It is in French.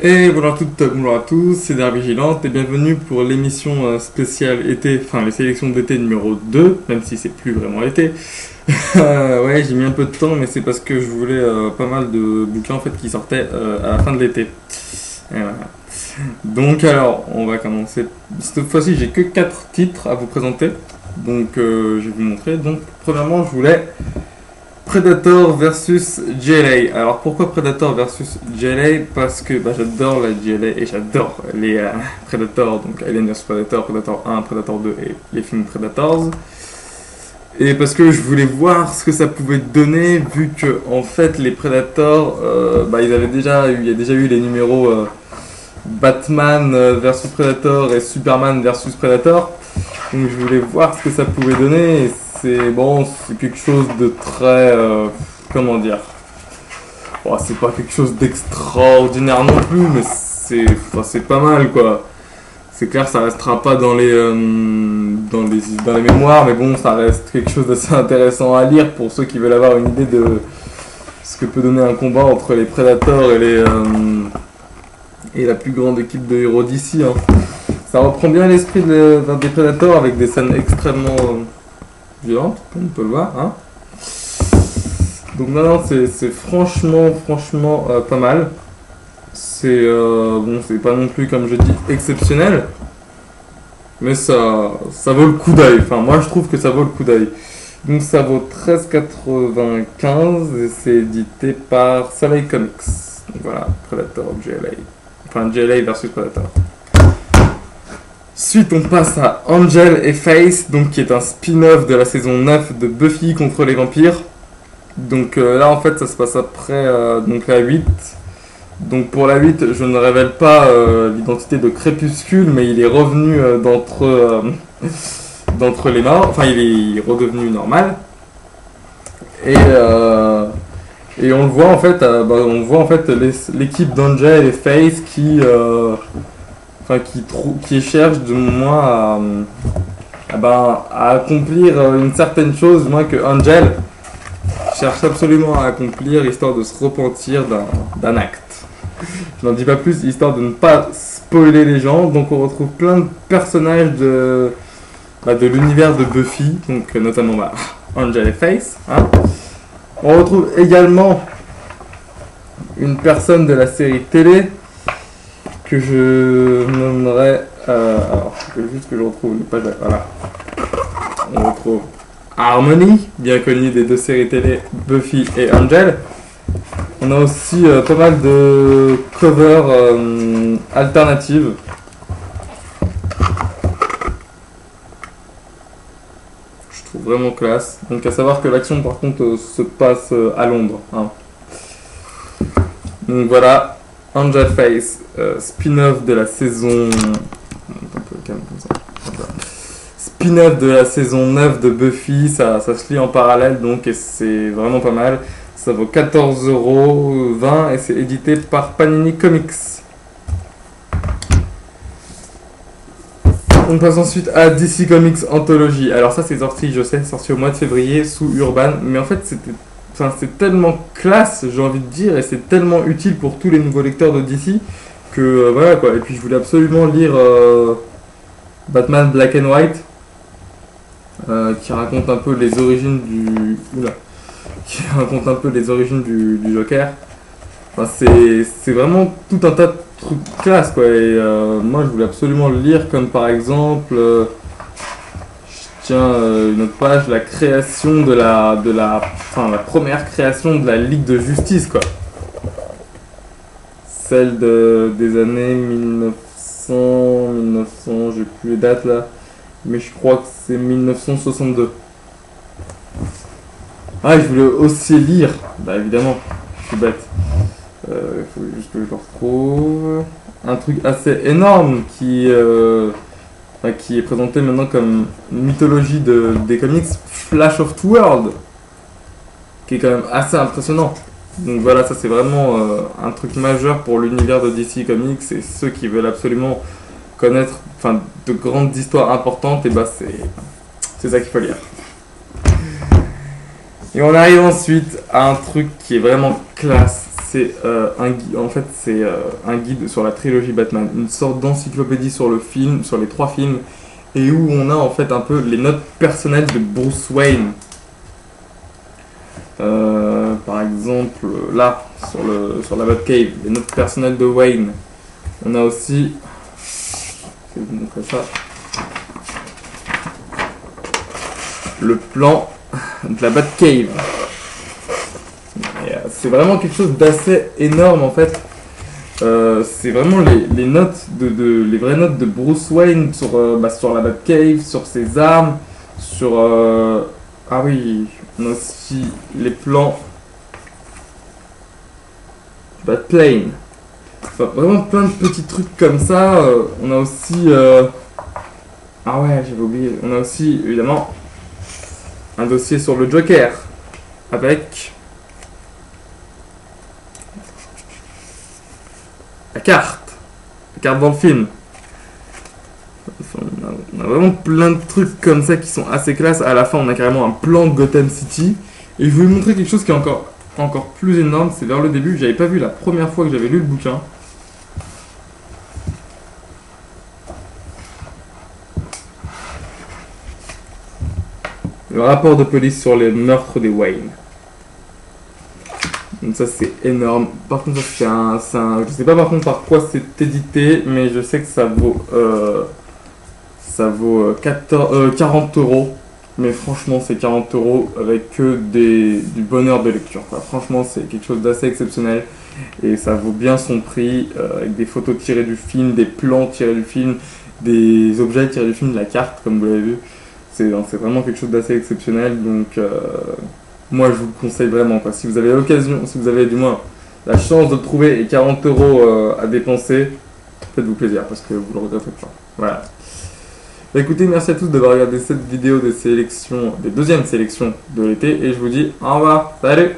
Et bonjour à toutes, bonjour à tous, c'est Dark Vigilante et bienvenue pour l'émission spéciale été, enfin les sélections d'été numéro 2, même si c'est plus vraiment été. Ouais, j'ai mis un peu de temps, mais c'est parce que je voulais pas mal de bouquins en fait qui sortaient à la fin de l'été. Et voilà. Donc alors, on va commencer. Cette fois-ci, j'ai que 4 titres à vous présenter, donc je vais vous montrer. Donc premièrement, je voulais Predator versus GLA. Alors pourquoi Predator versus GLA? Parce que j'adore la GLA et j'adore les Predators, donc Alien vs Predator, Predator 1, Predator 2 et les films Predators. Et parce que je voulais voir ce que ça pouvait donner, vu que en fait les Predators, ils avaient déjà eu, il y a déjà eu les numéros Batman versus Predator et Superman versus Predator. Donc je voulais voir ce que ça pouvait donner. Et c'est bon, c'est quelque chose de très, comment dire, bon, c'est pas quelque chose d'extraordinaire non plus, mais c'est pas mal quoi. C'est clair, ça restera pas dans les mémoires, mais bon, ça reste quelque chose d'assez intéressant à lire pour ceux qui veulent avoir une idée de ce que peut donner un combat entre les Predators et la plus grande équipe de héros d'ici. Hein. Ça reprend bien l'esprit des Predators avec des scènes extrêmement violente, comme on peut le voir. Hein. Donc maintenant, c'est franchement pas mal. C'est pas non plus, comme je dis, exceptionnel. Mais ça vaut le coup d'œil. Enfin, moi, je trouve que ça vaut le coup d'œil. Donc ça vaut 13,95 et c'est édité par Soleil Comics. Donc voilà, Predator, GLA. Enfin, GLA versus Predator. Ensuite, on passe à Angel et Face, donc qui est un spin-off de la saison 9 de Buffy contre les vampires. Donc là, en fait, ça se passe après donc la 8. Donc pour la 8, je ne révèle pas l'identité de Crépuscule, mais il est revenu d'entre les morts. Enfin, il est redevenu normal. Et on le voit en fait, on voit en fait l'équipe d'Angel et Face qui cherche de moins à accomplir une certaine chose, moins que Angel cherche absolument à accomplir, histoire de se repentir d'un acte. Je n'en dis pas plus, histoire de ne pas spoiler les gens. Donc on retrouve plein de personnages de l'univers de Buffy, donc notamment Angel et Face. Hein. On retrouve également une personne de la série télé que je nommerai. Alors, juste que je retrouve une page. Voilà. On retrouve Harmony, bien connue des deux séries télé Buffy et Angel. On a aussi pas mal de covers alternatives. Je trouve vraiment classe. Donc à savoir que l'action par contre se passe à Londres. Hein. Donc voilà. Angel Face, spin-off de la saison. Un peu calme comme ça. Voilà. Spin-off de la saison 9 de Buffy, ça se lit en parallèle donc et c'est vraiment pas mal. Ça vaut 14,20€ et c'est édité par Panini Comics. On passe ensuite à DC Comics Anthology. Alors ça c'est sorti, je sais, sorti au mois de février sous Urban, mais en fait c'est tellement classe, j'ai envie de dire, et c'est tellement utile pour tous les nouveaux lecteurs de DC que voilà quoi. Et puis je voulais absolument lire Batman Black and White, qui raconte un peu les origines du Joker. Enfin, c'est vraiment tout un tas de trucs classe quoi. Et moi je voulais absolument le lire, comme par exemple. Une autre page, la création la première création de la Ligue de Justice, quoi. Celle des années 1900, j'ai plus les dates là, mais je crois que c'est 1962. Ah, je voulais aussi lire, évidemment, je suis bête. Il faut juste que je le retrouve. Un truc assez énorme qui est présenté maintenant comme mythologie des comics, Flash of Two Worlds, qui est quand même assez impressionnant. Donc voilà, ça c'est vraiment un truc majeur pour l'univers de DC Comics, et ceux qui veulent absolument connaître de grandes histoires importantes, et c'est ça qu'il faut lire. Et on arrive ensuite à un truc qui est vraiment classe, c'est en fait, c'est un guide sur la trilogie Batman, une sorte d'encyclopédie sur le film, sur les 3 films, et où on a en fait un peu les notes personnelles de Bruce Wayne. Par exemple, là, sur la Batcave, les notes personnelles de Wayne. On a aussi, je vais vous montrer ça, le plan de la Batcave. C'est vraiment quelque chose d'assez énorme en fait. C'est vraiment les notes les vraies notes de Bruce Wayne sur la Batcave, sur ses armes, sur ah oui, on a aussi les plans Batplane. Enfin, vraiment plein de petits trucs comme ça. On a aussi ah ouais, j'avais oublié. On a aussi évidemment un dossier sur le Joker avec la carte dans le film. Enfin, on a vraiment plein de trucs comme ça qui sont assez classe. À la fin, on a carrément un plan de Gotham City. Et je vais vous montrer quelque chose qui est encore plus énorme. C'est vers le début. J'avais pas vu la première fois que j'avais lu le bouquin. Le rapport de police sur les meurtres des Wayne. Donc ça c'est énorme. Par contre je sais pas par contre par quoi c'est édité, mais je sais que ça vaut 40 euros. Mais franchement c'est 40 euros avec que du bonheur de lecture, quoi. Franchement c'est quelque chose d'assez exceptionnel et ça vaut bien son prix, avec des photos tirées du film, des plans tirés du film, des objets tirés du film, de la carte comme vous l'avez vu. C'est vraiment quelque chose d'assez exceptionnel, donc moi je vous le conseille vraiment, quoi. Si vous avez l'occasion, si vous avez du moins la chance de le trouver et 40 euros à dépenser, faites-vous plaisir parce que vous le regretterez pas. Voilà. Bah, écoutez, merci à tous d'avoir regardé cette vidéo des deuxièmes sélections de l'été et je vous dis au revoir, salut!